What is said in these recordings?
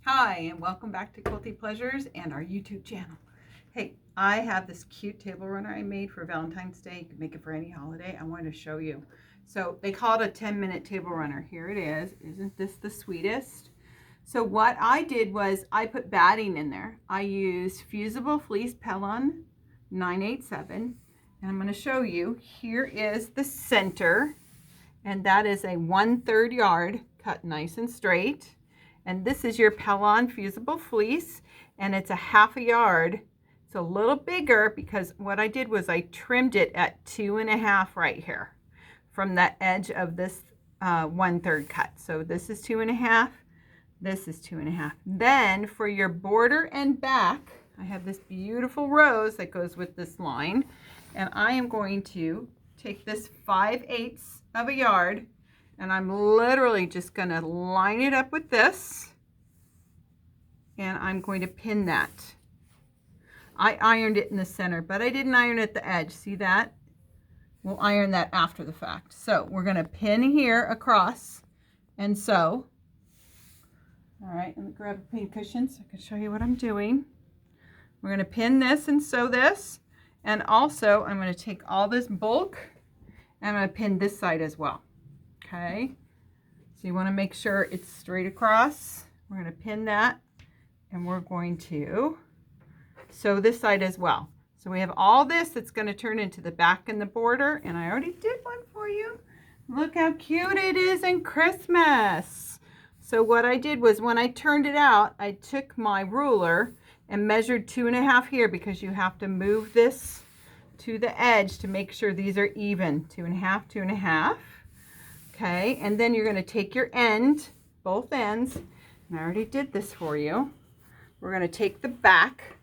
Hi, and welcome back to Quilty Pleasures and our YouTube channel. Hey, I have this cute table runner I made for Valentine's Day. You can make it for any holiday. I wanted to show you. So they call it a 10-minute table runner. Here it is. Isn't this the sweetest? So what I did was I put batting in there. I used fusible fleece Pellon 987. And I'm going to show you. Here is the center. And that is a 1/3 yard cut nice and straight. And this is your Pellon fusible fleece, and it's a 1/2 yard. It's a little bigger because what I did was I trimmed it at 2.5 right here from the edge of this 1/3 cut. So this is 2.5, this is 2.5. Then for your border and back, I have this beautiful rose that goes with this line, and I am going to take this 5/8 of a yard, and I'm literally just going to line it up with this, and I'm going to pin that. I ironed it in the center, but I didn't iron at the edge. See that? We'll iron that after the fact. So we're going to pin here across and sew. All right, let me grab a pin cushion so I can show you what I'm doing. We're going to pin this and sew this, and also I'm going to take all this bulk and I'm going to pin this side as well. Okay, so you want to make sure it's straight across. We're going to pin that, and we're going to sew this side as well. So we have all this that's going to turn into the back and the border, and I already did one for you. Look how cute it is in Christmas. So what I did was when I turned it out, I took my ruler and measured 2.5 here, because you have to move this to the edge to make sure these are even. 2.5, 2.5. Okay, and then you're going to take your end, both ends, and I already did this for you. We're going to take the back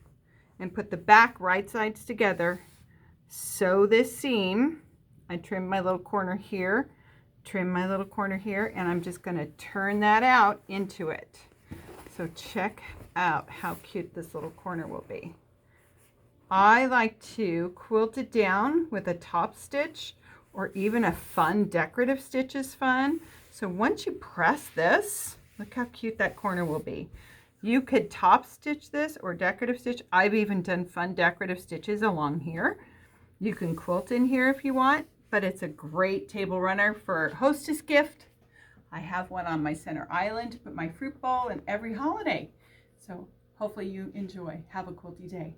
and put the back right sides together. Sew this seam. I trimmed my little corner here, trim my little corner here, and I'm just going to turn that out into it. So check out how cute this little corner will be. I like to quilt it down with a top stitch, or even a fun decorative stitch is fun. So once you press this, look how cute that corner will be. You could top stitch this or decorative stitch. I've even done fun decorative stitches along here. You can quilt in here if you want, but it's a great table runner for hostess gift. I have one on my center island to put my fruit bowl and every holiday. So hopefully you enjoy. Have a quilty day.